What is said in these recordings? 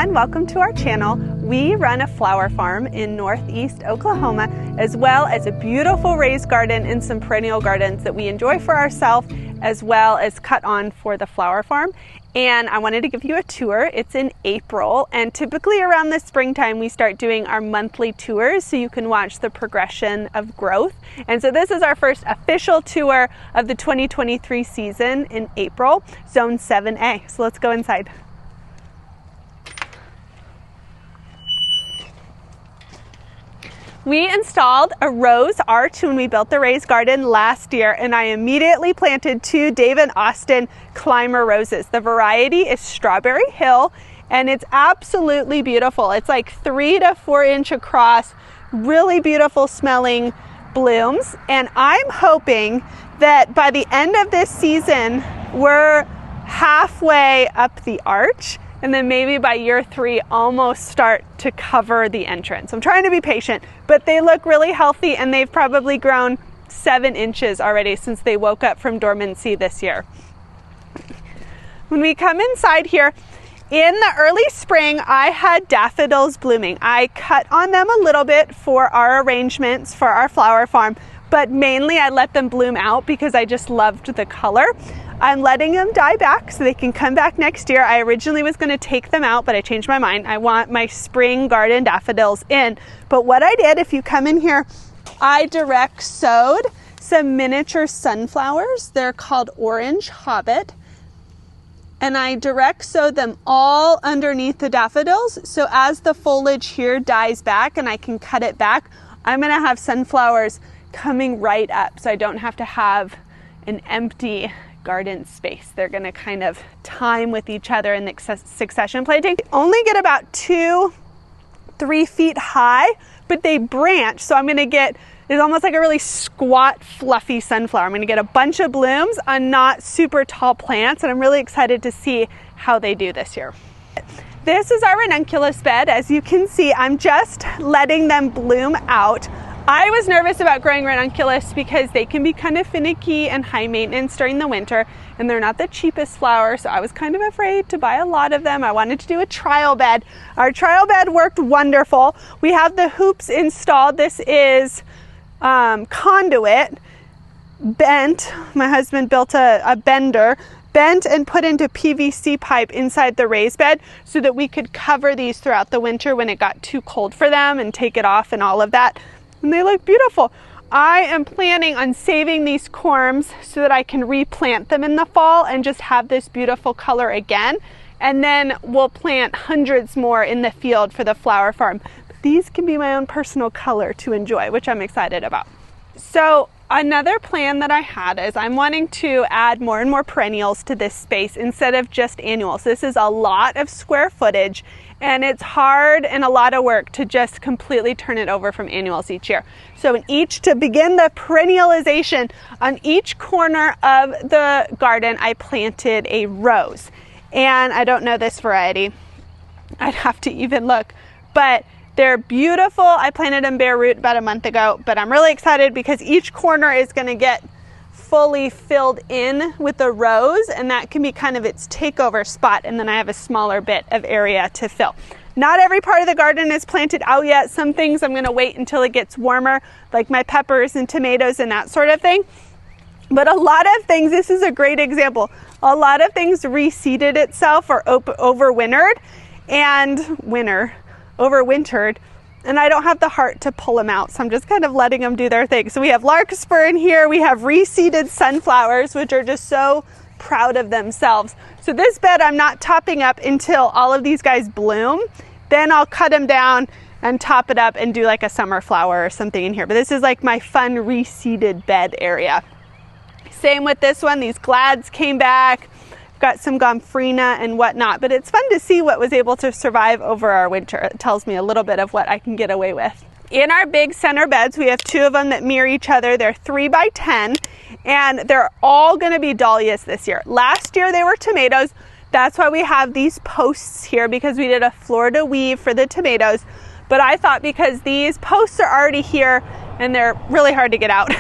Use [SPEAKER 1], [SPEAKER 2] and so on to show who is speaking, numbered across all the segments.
[SPEAKER 1] everyone, welcome to our channel. We run a flower farm in northeast Oklahoma, as well as a beautiful raised garden and some perennial gardens that we enjoy for ourselves, as well as cut on for the flower farm. And I wanted to give you a tour. It's in April, and typically around the springtime we start doing our monthly tours so you can watch the progression of growth. And so this is our first official tour of the 2023 season in April, Zone 7A. So let's go inside. We installed a rose arch when we built the raised garden last year, and I immediately planted 2 Dave and Austin climber roses. The variety is Strawberry Hill, and it's absolutely beautiful. It's like 3 to 4 inch across, really beautiful smelling blooms. And I'm hoping that by the end of this season, we're halfway up the arch, and then maybe by year 3 almost start to cover the entrance. I'm trying to be patient, but they look really healthy, and they've probably grown 7 inches already since they woke up from dormancy this year. When we come inside here, in the early spring, I had daffodils blooming. I cut on them a little bit for our arrangements for our flower farm, but mainly I let them bloom out because I just loved the color. I'm letting them die back so they can come back next year. I originally was going to take them out, but I changed my mind. I want my spring garden daffodils in. But what I did, if you come in here, I direct sowed some miniature sunflowers. They're called Orange Hobbit. And I direct sowed them all underneath the daffodils. So as the foliage here dies back and I can cut it back, I'm going to have sunflowers coming right up. So I don't have to have an empty garden space. They're going to kind of time with each other in the succession planting. They only get about 2-3 feet high, but they branch. So I'm going to get, it's almost like a really squat, fluffy sunflower. I'm going to get a bunch of blooms on not super tall plants, and I'm really excited to see how they do this year. This is our ranunculus bed. As you can see, I'm just letting them bloom out. I was nervous about growing ranunculus because they can be kind of finicky and high maintenance during the winter, and they're not the cheapest flower, so I was kind of afraid to buy a lot of them. I wanted to do a trial bed. Our trial bed worked wonderful. We have the hoops installed. This is conduit bent. My husband built a bender, bent and put into PVC pipe inside the raised bed so that we could cover these throughout the winter when it got too cold for them and take it off and all of that. And they look beautiful. I am planning on saving these corms so that I can replant them in the fall and just have this beautiful color again. And then we'll plant hundreds more in the field for the flower farm. But these can be my own personal color to enjoy, which I'm excited about. So another plan that I had is I'm wanting to add more and more perennials to this space instead of just annuals. This is a lot of square footage, and it's hard and a lot of work to just completely turn it over from annuals each year. So to begin the perennialization, on each corner of the garden, I planted a rose. And I don't know this variety. I'd have to even look, but they're beautiful. I planted them bare root about a month ago, but I'm really excited because each corner is going to get fully filled in with the rose, and that can be kind of its takeover spot, and then I have a smaller bit of area to fill. Not every part of the garden is planted out yet. Some things I'm going to wait until it gets warmer, like my peppers and tomatoes and that sort of thing. But a lot of things, this is a great example, a lot of things reseeded itself or overwintered, and I don't have the heart to pull them out, so I'm just kind of letting them do their thing. So we have larkspur in here, we have reseeded sunflowers, which are just so proud of themselves. So this bed I'm not topping up until all of these guys bloom. Then I'll cut them down and top it up and do like a summer flower or something in here. But this is like my fun reseeded bed area. Same with this one, these glads came back. Got some gomphrena and whatnot, but it's fun to see what was able to survive over our winter. It tells me a little bit of what I can get away with. In our big center beds, we have 2 of them that mirror each other. They're 3 by 10, and they're all going to be dahlias this year. Last year they were tomatoes. That's why we have these posts here, because we did a Florida weave for the tomatoes. But I thought because these posts are already here and they're really hard to get out,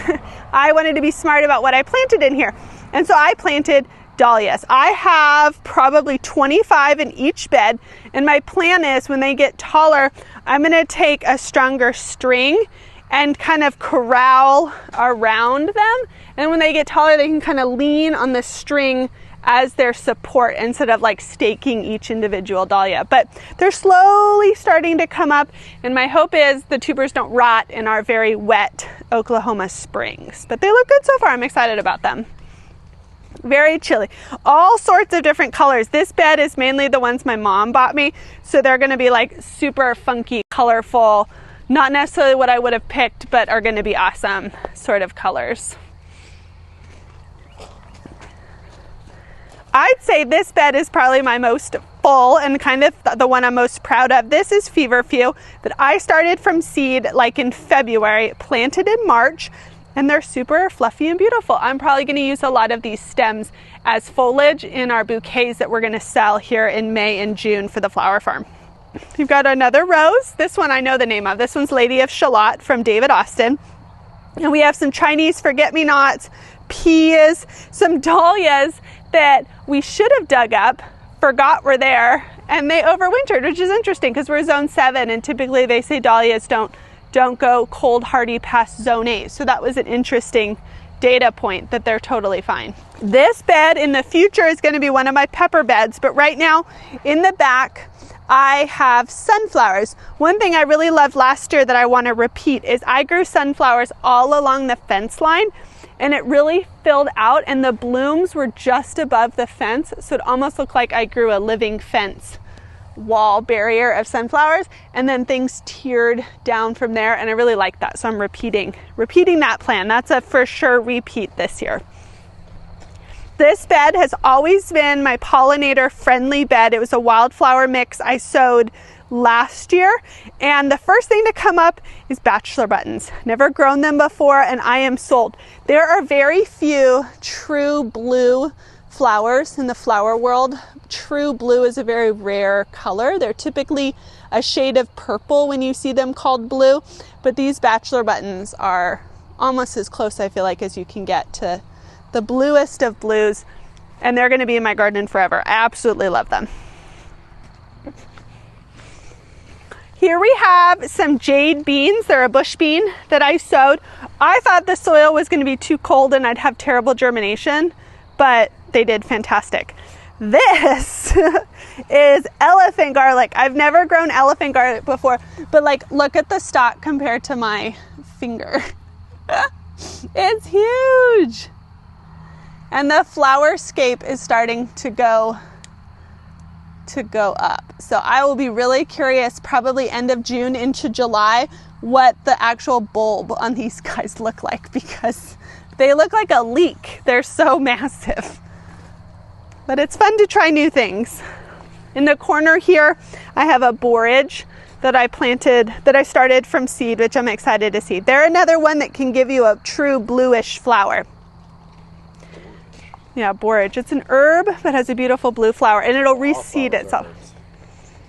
[SPEAKER 1] I wanted to be smart about what I planted in here. And so I planted dahlias. I have probably 25 in each bed, and my plan is when they get taller, I'm going to take a stronger string and kind of corral around them, and when they get taller they can kind of lean on the string as their support instead of like staking each individual dahlia. But they're slowly starting to come up, and my hope is the tubers don't rot in our very wet Oklahoma springs. But they look good so far. I'm excited about them. Very chilly. All sorts of different colors. This bed is mainly the ones my mom bought me, so they're going to be like super funky, colorful, not necessarily what I would have picked, but are going to be awesome sort of colors. I'd say this bed is probably my most full and kind of the one I'm most proud of. This is feverfew that I started from seed like in February, planted in March, and they're super fluffy and beautiful. I'm probably going to use a lot of these stems as foliage in our bouquets that we're going to sell here in May and June for the flower farm. You've got another rose. This one I know the name of. This one's Lady of Shalott from David Austin. And we have some Chinese forget-me-nots, peas, some dahlias that we should have dug up, forgot were there, and they overwintered, which is interesting because we're zone 7, and typically they say dahlias don't go cold hardy past zone 8. So that was an interesting data point that they're totally fine. This bed in the future is going to be one of my pepper beds, but right now in the back I have sunflowers. One thing I really loved last year that I want to repeat is I grew sunflowers all along the fence line, and it really filled out, and the blooms were just above the fence, so it almost looked like I grew a living fence wall barrier of sunflowers, and then things tiered down from there, and I really like that, so I'm repeating that plan. That's a for sure repeat this year. This bed has always been my pollinator friendly bed. It was a wildflower mix I sowed last year, and the first thing to come up is bachelor buttons. Never grown them before, and I am sold. There are very few true blue flowers in the flower world. True blue is a very rare color. They're typically a shade of purple when you see them called blue, but these bachelor buttons are almost as close, I feel like, as you can get to the bluest of blues, and they're going to be in my garden forever. I absolutely love them. Here we have some jade beans. They're a bush bean that I sowed. I thought the soil was going to be too cold and I'd have terrible germination, but they did fantastic. This is elephant garlic. I've never grown elephant garlic before, but like, look at the stalk compared to my finger. It's huge. And the flower scape is starting to go up. So I will be really curious, probably end of June into July, what the actual bulb on these guys look like, because they look like a leek. They're so massive. But it's fun to try new things. In the corner here, I have a borage that I planted, that I started from seed, which I'm excited to see. They're another one that can give you a true bluish flower. Yeah, borage. It's an herb that has a beautiful blue flower, and it'll reseed itself.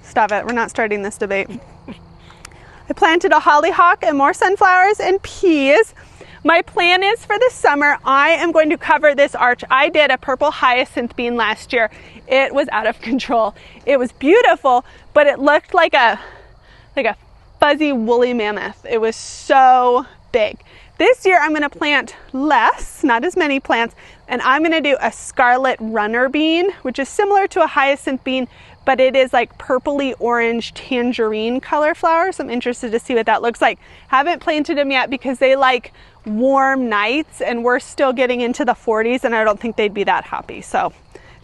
[SPEAKER 1] Stop it. We're not starting this debate. I planted a hollyhock and more sunflowers and peas. My plan is for the summer, I am going to cover this arch. I did a purple hyacinth bean last year. It was out of control. It was beautiful, but it looked like a fuzzy woolly mammoth. It was so big. This year I'm going to plant less, not as many plants, and I'm going to do a scarlet runner bean, which is similar to a hyacinth bean, but it is like purpley orange tangerine color flowers. I'm interested to see what that looks like. Haven't planted them yet because they like warm nights, and we're still getting into the 40s, and I don't think they'd be that happy. So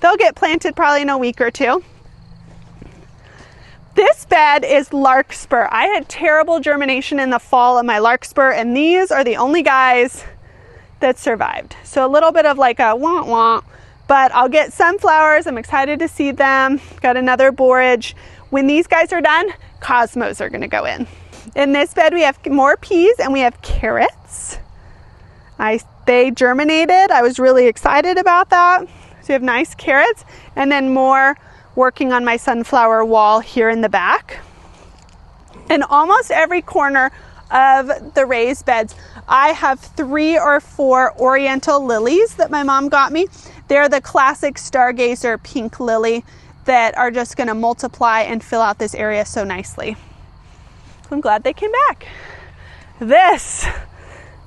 [SPEAKER 1] they'll get planted probably in a week or two. This bed is larkspur. I had terrible germination in the fall of my larkspur, and these are the only guys that survived. So a little bit of like a wah-wah, but I'll get sunflowers. I'm excited to see them. Got another borage. When these guys are done, cosmos are gonna go in. In this bed, we have more peas and we have carrots. They germinated. I was really excited about that. So we have nice carrots, and then more working on my sunflower wall here in the back. In almost every corner of the raised beds, I have 3 or 4 oriental lilies that my mom got me. They're the classic stargazer pink lily that are just going to multiply and fill out this area so nicely. I'm glad they came back. This,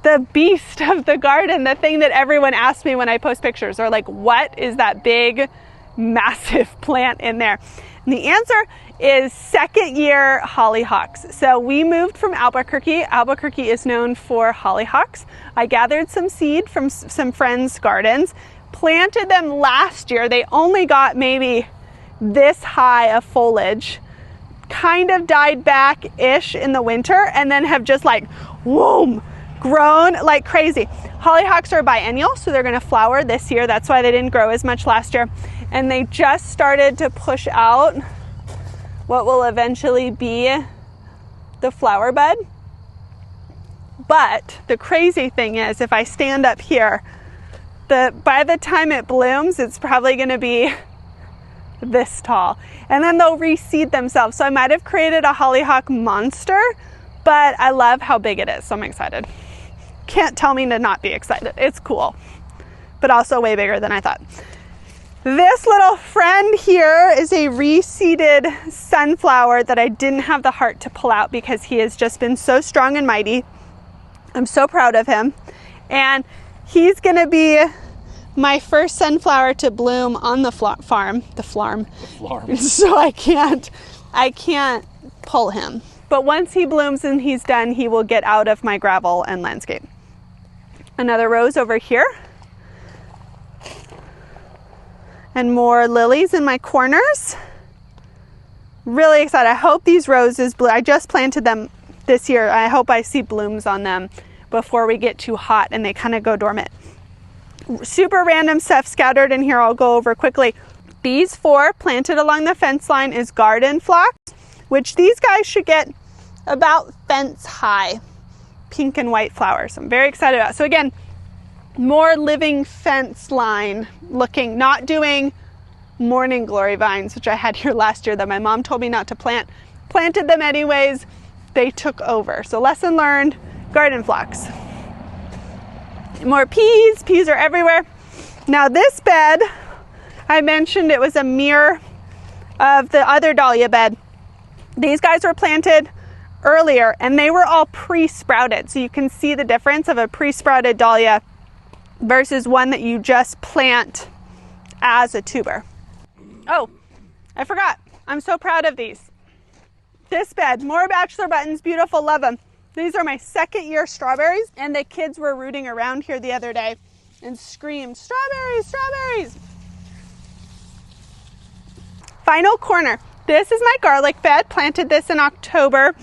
[SPEAKER 1] the beast of the garden, the thing that everyone asks me when I post pictures, or like, what is that big, massive plant in there? And the answer is second year hollyhocks. So we moved from Albuquerque. Albuquerque is known for hollyhocks. I gathered some seed from some friends' gardens, planted them last year. They only got maybe this high of foliage, kind of died back-ish in the winter, and then have just like, whoom, grown like crazy. Hollyhocks are biennial, so they're gonna flower this year. That's why they didn't grow as much last year. And they just started to push out what will eventually be the flower bud. But the crazy thing is, if I stand up here, by the time it blooms, it's probably gonna be this tall, and then they'll reseed themselves. So I might have created a hollyhock monster, but I love how big it is, so I'm excited. Can't tell me to not be excited. It's cool, but also way bigger than I thought. This little friend here is a reseeded sunflower that I didn't have the heart to pull out because he has just been so strong and mighty. I'm so proud of him, and he's gonna be my first sunflower to bloom on the farm. So I can't pull him. But once he blooms and he's done, he will get out of my gravel and landscape. Another rose over here. And more lilies in my corners. Really excited. I hope these roses bloom. I just planted them this year. I hope I see blooms on them before we get too hot and they kind of go dormant. Super random stuff scattered in here I'll go over quickly. These 4 planted along the fence line is garden phlox, which these guys should get about fence high, pink and white flowers. I'm very excited about it. So again, more living fence line looking, not doing morning glory vines, which I had here last year that my mom told me not to plant. Planted them anyways, they took over. So lesson learned, garden phlox. More peas. Peas are everywhere. Now this bed, I mentioned it was a mirror of the other dahlia bed. These guys were planted earlier and they were all pre-sprouted. So you can see the difference of a pre-sprouted dahlia versus one that you just plant as a tuber. Oh, I forgot. I'm so proud of these. This bed, more bachelor buttons, beautiful, love them. These are my second year strawberries, and the kids were rooting around here the other day and screamed, strawberries, strawberries. Final corner. This is my garlic bed. Planted this in October.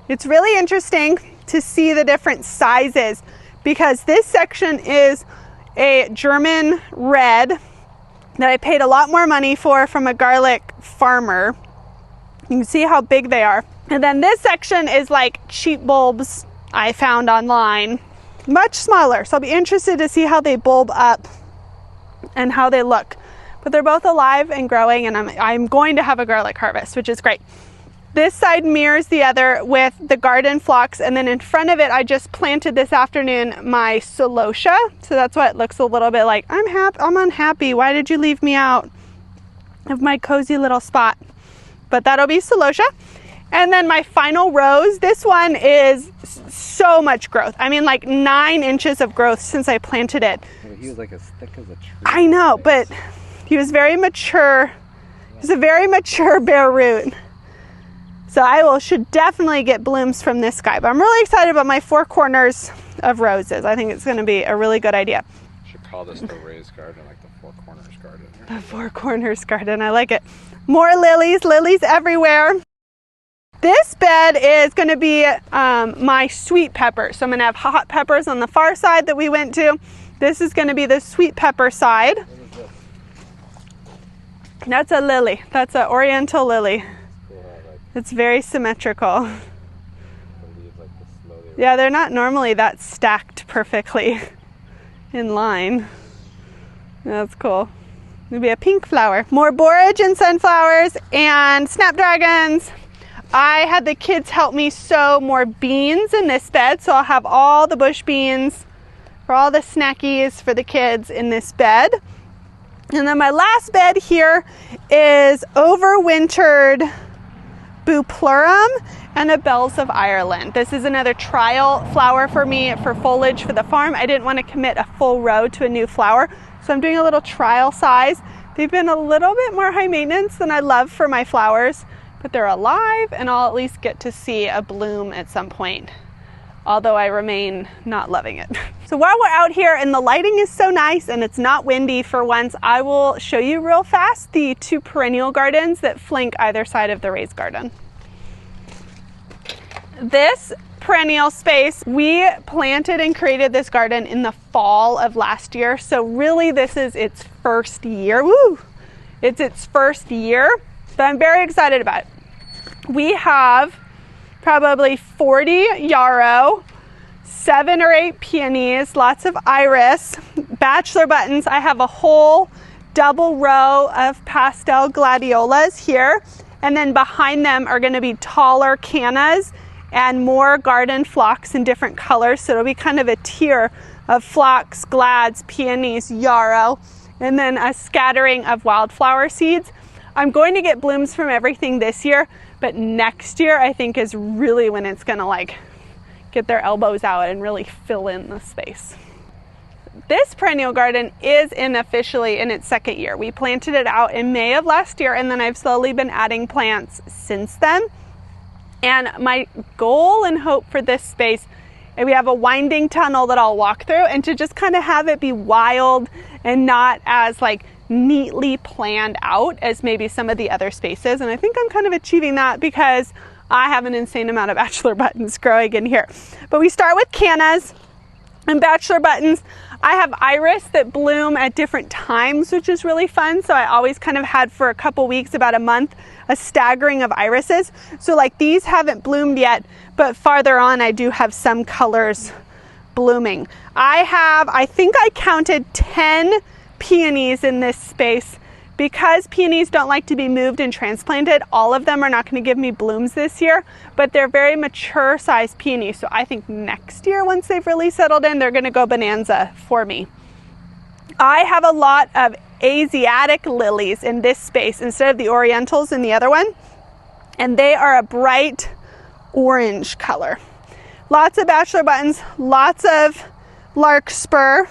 [SPEAKER 1] It's really interesting to see the different sizes because this section is a German red that I paid a lot more money for from a garlic farmer. You can see how big they are. And then this section is like cheap bulbs I found online, much smaller. So I'll be interested to see how they bulb up and how they look. But they're both alive and growing, and I'm going to have a garlic harvest, which is great. This side mirrors the other with the garden phlox, and then in front of it I just planted this afternoon my celosia. So that's why it looks a little bit like I'm unhappy. Why did you leave me out of my cozy little spot? But that'll be celosia. And then my final rose, this one is so much growth. I mean, like 9 inches of growth since I planted it.
[SPEAKER 2] He was like as thick as a tree.
[SPEAKER 1] I know, but he was very mature. He's a very mature bare root. So should definitely get blooms from this guy. But I'm really excited about my 4 corners of roses. I think it's going to be a really good idea.
[SPEAKER 2] Should call this the raised garden, like the 4 corners garden.
[SPEAKER 1] The 4 corners garden, I like it. More lilies everywhere. This bed is going to be my sweet pepper. So I'm going to have hot peppers on the far side that we went to. This is going to be the sweet pepper side.
[SPEAKER 2] What is this?
[SPEAKER 1] That's a lily. That's an oriental lily.
[SPEAKER 2] Cool,
[SPEAKER 1] it's very symmetrical.
[SPEAKER 2] the leaves like this slowly.
[SPEAKER 1] Yeah, they're not normally that stacked perfectly in line. That's cool. Maybe a pink flower. More borage and sunflowers and snapdragons. I had the kids help me sow more beans in this bed, so I'll have all the bush beans for all the snackies for the kids in this bed. And then my last bed here is overwintered Bupleurum and a Bells of Ireland. This is another trial flower for me for foliage for the farm. I didn't want to commit a full row to a new flower, so I'm doing a little trial size. They've been a little bit more high maintenance than I love for my flowers, but they're alive and I'll at least get to see a bloom at some point, although I remain not loving it. So while we're out here and the lighting is so nice and it's not windy for once, I will show you real fast the 2 perennial gardens that flank either side of the raised garden. This perennial space, we planted and created this garden in the fall of last year. So really this is its first year. Woo! It's its first year, so I'm very excited about it. We have probably 40 yarrow, 7 or 8 peonies, lots of iris, bachelor buttons. I have a whole double row of pastel gladiolas here, and then behind them are going to be taller cannas and more garden phlox in different colors. So it'll be kind of a tier of phlox, glads, peonies, yarrow, and then a scattering of wildflower seeds. I'm going to get blooms from everything this year, but next year I think is really when it's gonna like get their elbows out and really fill in the space. This perennial garden is officially in its second year. We planted it out in May of last year, and then I've slowly been adding plants since then. And my goal and hope for this space, and we have a winding tunnel that I'll walk through, and to just kind of have it be wild and not as like neatly planned out as maybe some of the other spaces. And I think I'm kind of achieving that because I have an insane amount of bachelor buttons growing in here. But we start with cannas and bachelor buttons. I have iris that bloom at different times, which is really fun. So I always kind of had for a couple weeks, about a month, a staggering of irises. So like these haven't bloomed yet, but farther on I do have some colors blooming. I think I counted 10 peonies in this space. Because peonies don't like to be moved and transplanted, all of them are not going to give me blooms this year, but they're very mature sized peonies. So I think next year, once they've really settled in, they're going to go bonanza for me. I have a lot of Asiatic lilies in this space instead of the orientals in the other one, and they are a bright orange color. Lots of bachelor buttons, lots of larkspur.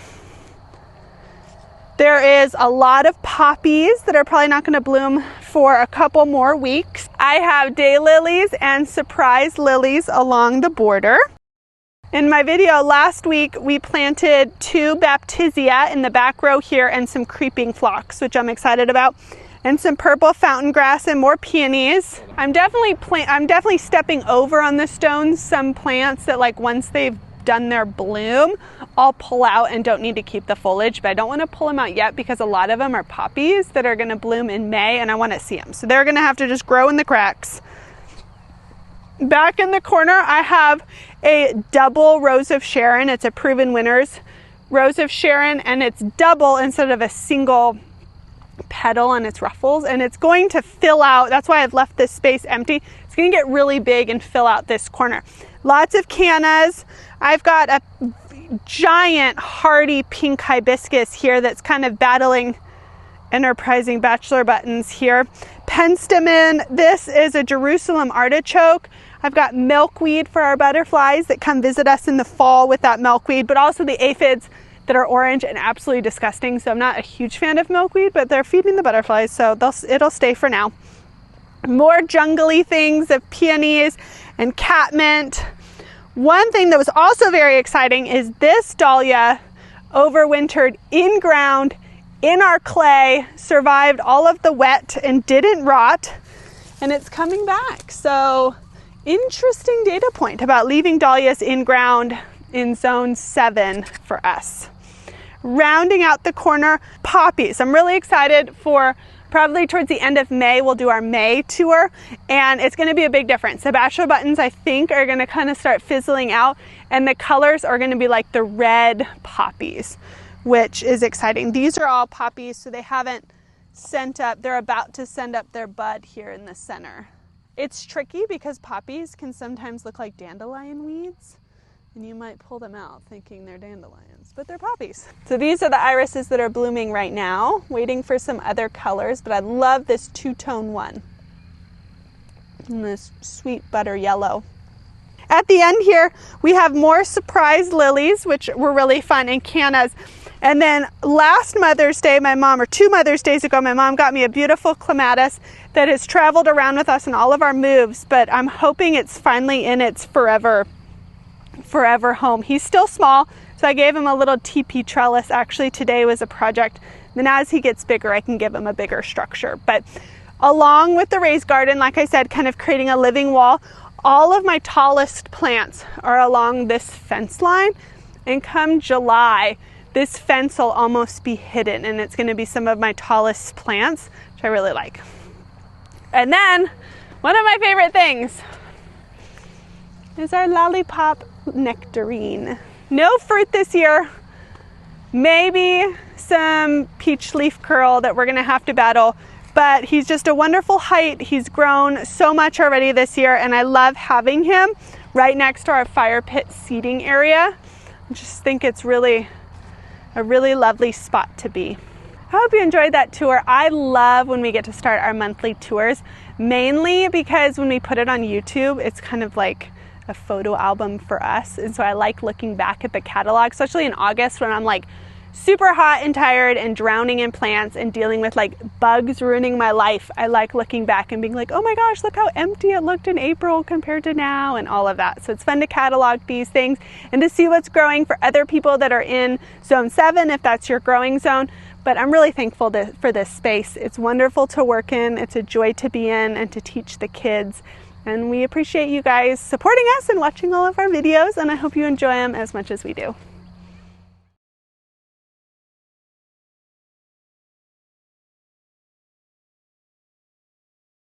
[SPEAKER 1] There is a lot of poppies that are probably not going to bloom for a couple more weeks. I have daylilies and surprise lilies along the border. In my video last week, we planted 2 baptisia in the back row here and some creeping phlox, which I'm excited about, and some purple fountain grass and more peonies. I'm definitely stepping over on the stones some plants that, like, once they've done their bloom, I'll pull out and don't need to keep the foliage, but I don't want to pull them out yet because a lot of them are poppies that are going to bloom in May and I want to see them. So they're going to have to just grow in the cracks. Back in the corner, I have a double Rose of Sharon. It's a Proven Winners Rose of Sharon, and it's double instead of a single petal on its ruffles, and it's going to fill out. That's why I've left this space empty. It's going to get really big and fill out this corner. Lots of cannas. I've got a giant hardy pink hibiscus here that's kind of battling enterprising bachelor buttons here. Penstemon. This is a Jerusalem artichoke. I've got milkweed for our butterflies that come visit us in the fall with that milkweed, but also the aphids that are orange and absolutely disgusting. So I'm not a huge fan of milkweed, but they're feeding the butterflies, so it'll stay for now. More jungly things of peonies and catmint. One thing that was also very exciting is this dahlia overwintered in ground in our clay, survived all of the wet and didn't rot, and it's coming back. So interesting data point about leaving dahlias in ground in zone 7 for us. Rounding out the corner, poppies. I'm really excited for probably towards the end of May, we'll do our May tour, and it's going to be a big difference. The bachelor buttons, I think, are going to kind of start fizzling out, and the colors are going to be like the red poppies, which is exciting. These are all poppies, so they haven't sent up. They're about to send up their bud here in the center. It's tricky because poppies can sometimes look like dandelion weeds. And you might pull them out thinking they're dandelions, but they're poppies. So these are the irises that are blooming right now, waiting for some other colors, but I love this two-tone one. And this sweet butter yellow. At the end here, we have more surprise lilies, which were really fun, and cannas. And then last Mother's Day, or 2 Mother's Days ago, my mom got me a beautiful clematis that has traveled around with us in all of our moves, but I'm hoping it's finally in its forever home. He's still small, so I gave him a little teepee trellis. Actually, today was a project. Then as he gets bigger, I can give him a bigger structure. But along with the raised garden, like I said, kind of creating a living wall, all of my tallest plants are along this fence line. And come July, this fence will almost be hidden, and it's going to be some of my tallest plants, which I really like. And then one of my favorite things is our lollipop nectarine. No fruit this year. Maybe some peach leaf curl that we're going to have to battle, but he's just a wonderful height. He's grown so much already this year, and I love having him right next to our fire pit seating area. I just think it's really a really lovely spot to be. I hope you enjoyed that tour. I love when we get to start our monthly tours, mainly because when we put it on YouTube, it's kind of like a photo album for us. And so I like looking back at the catalog, especially in August when I'm like super hot and tired and drowning in plants and dealing with like bugs ruining my life. I like looking back and being like, oh my gosh, look how empty it looked in April compared to now, and all of that. So it's fun to catalog these things and to see what's growing for other people that are in zone 7, if that's your growing zone. But I'm really thankful for this space. It's wonderful to work in. It's a joy to be in and to teach the kids. And we appreciate you guys supporting us and watching all of our videos, and I hope you enjoy them as much as we do.